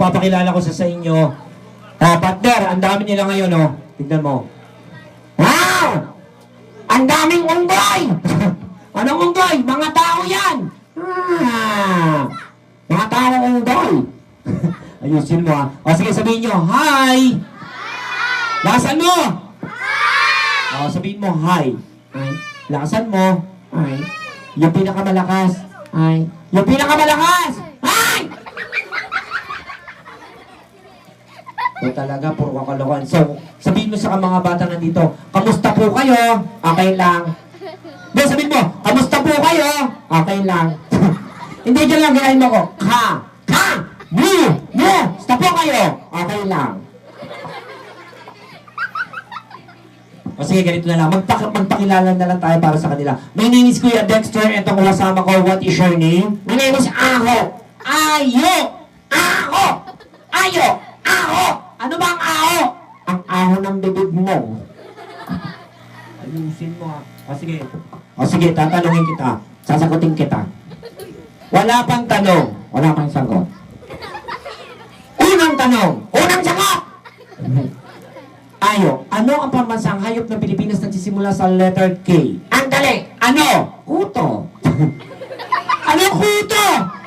papakilala ko sa inyo. Partner, ang dami nila ngayon, oh. Tignan mo. Wow! Ang daming unggoy! Anong unggoy? Mga tao yan! Mga tao unggoy. Ayusin mo, ha. O, sige, sabihin nyo, hi! Lakasan mo! Hi! O, sabihin mo, hi. Hi. Lakasan mo. Hi. Yung pinakamalakas. Hi. Yung pinakamalakas! Hi! O talaga, puro kakalokan. So, sabihin mo sa mga bata nandito, kamusta po kayo? Okay lang. Hindi, sabihin mo, kamusta po kayo? Okay lang. Hindi dyan lang, ginahin mo ko. Kamusta po kayo? Okay lang. O sige, ganito na lang. Magpakilala na lang tayo para sa kanila. My name is Kuya Dexter. Itong kasama ko, what is your name? My name is Aho. Ayo! Aho! Ayo! Aho! Ano ba ang aho? Ang aho ng bibig mo. Ayusin mo, ha. O sige, tatanungin kita. Sasagutin kita. Wala pang tanong. Wala pang sagot. Unang tanong. Unang sagot! Ayo, ano ang pambansang hayop ng Pilipinas na nagsisimula sa letter K? Ang dali! Ano? Kuto. Ano kuto?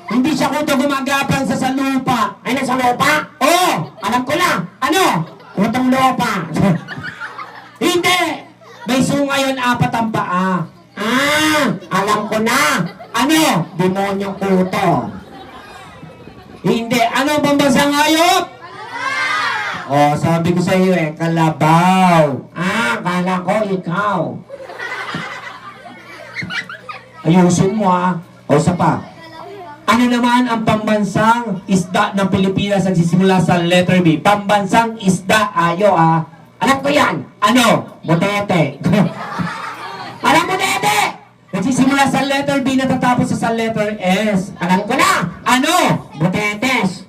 Hindi siya kuto gumagapang sa lupa. Ay, nasa lupa? Oo! Alam ko na! Ano? Kutong lupa. Hindi! May sunga yun, 4 ang paa. Alam ko na! Ano? Demonyong kuto. Hindi. Ano ang pambansang hayop? Oh, sabi ko sa iyo kalabaw. Kala ko ikaw. Ayusin mo, ha. O, isa pa. Ano naman ang pambansang isda ng Pilipinas nagsisimula sa letter B? Pambansang isda, ayo, ha. Alam ko yan. Ano? Butete. Alam mo, Dede? Nagsisimula sa letter B, natatapos sa letter S. Alam ko na. Ano? Butetes.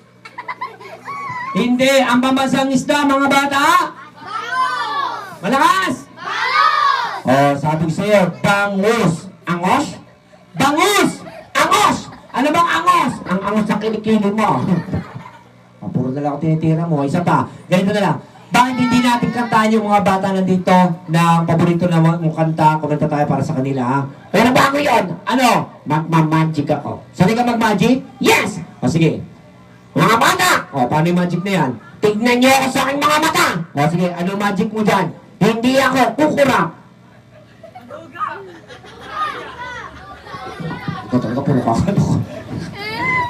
Hindi. Ang pambansang isda, mga bata? Bangus! Malakas! Bangus! Oh, sabi ko sa'yo, bangus. Angos? Bangus! Angos! Ano bang angos? Ang angos sa kilikili mo. Puro na lang ako tinitira mo. Isa pa. Ganito na lang. Bakit hindi natin kantahan yung mga bata nandito na paborito na mong kanta? Kumanta tayo para sa kanila, ha? Pero bago yun, ano? Magmamagic ako. Sali ka magmagic? Yes! O sige. Mga bata! O, paano yung magic na yan? Tignan niyo ako sa aking mga mata! O, sige, ano magic mo dyan? Hindi ako kukurap. Ito talaga, puro kakalo.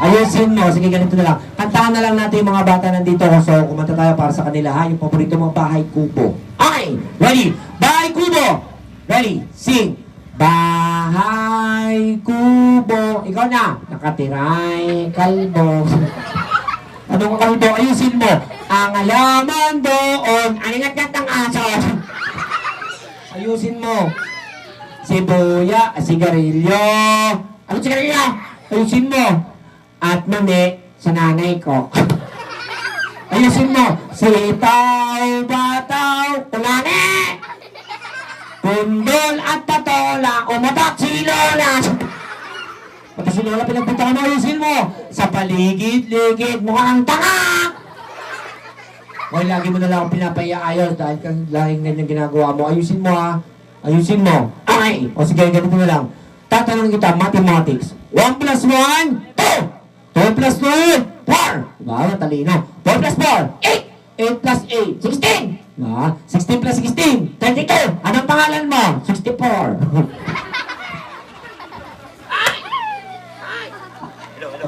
Ayusin mo. Sige, ganito na lang. Kantahan na lang natin yung mga bata nandito. So, kumanta tayo para sa kanila, ha? Yung paborito mong bahay kubo. Okay! Ready? Bahay kubo! Ready? Sing! Bahay kubo. Ikaw na. Nakatiray kalbo. Anong kalbo? Ayusin mo. Ang alaman doon. Ang ingat ng aso. Ayusin mo. Sibuya. Sigarilyo. Ano sigarilyo? Ayusin mo. At mani sa nanay ko. Ayusin mo. Sitaw, bataw, kulane. Kundol at patola. Umatak si Lola. Pati si Lola pinagpunta mo, ayusin mo. Sa paligid-ligid, mukhang tanga. O, lagi mo na lang akong pinapayayos dahil kang lahing na yung ginagawa mo. Ayusin mo, ha. Ayusin mo. Okay. O sige, ganito na lang. Tatanong kita, mathematics. 1 plus 1, 2. 2 plus 2, 4. Diba? Matalino. 4 plus 4, 8. 8 plus 8, 16. Diba? 16 plus 16, 32. Anong pangalan mo? 64.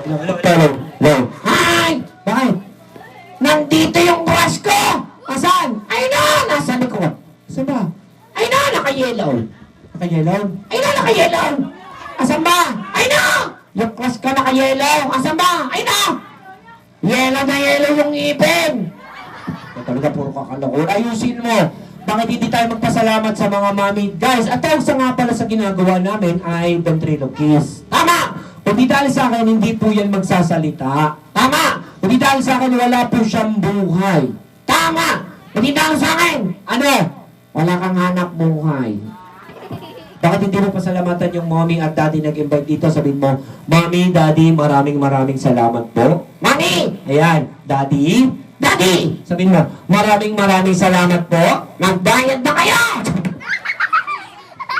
Hello. Hi! Bakit? Nandito yung brush ko! Asan? Ay na! Nasa likod. Asan ba? Ay na! Naka-yellow. Naka-yellow? Ay na! Naka-yellow! Asan ba? Ay na! Yung crush ko naka-yellow. Asan ba? Ay na! Yellow na yellow yung ipin. Talaga puro kakalokohan. Ayusin mo. Bakit hindi tayo magpasalamat sa mga mami? Guys, at ang nga pala sa ginagawa namin ay ventriloquist. Tama! Kung di dahil sa akin, hindi po yan magsasalita. Tama! Kung di dahil sa akin, wala po siyang buhay. Tama! Kung di dahil sa akin, ano? Wala kang hanap buhay. Bakit hindi mo pasalamatan yung mommy at daddy nag-invite dito? Sabihin mo, mommy, daddy, maraming salamat po. Mommy! Ayan, daddy, daddy! Sabihin mo, maraming salamat po. Nagbayad na kayo!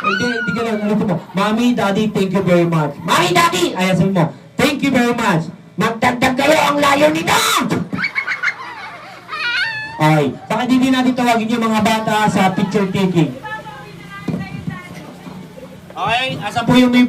Hindi ka lang, ano po mo? Mommy, daddy, thank you very much. Mommy, daddy! Ayan, sabihin mo, thank you very much. Magdagdag kayo ang layo nito! Ay, bakit hindi natin tawagin yung mga bata sa picture taking? Okay, asa po yung may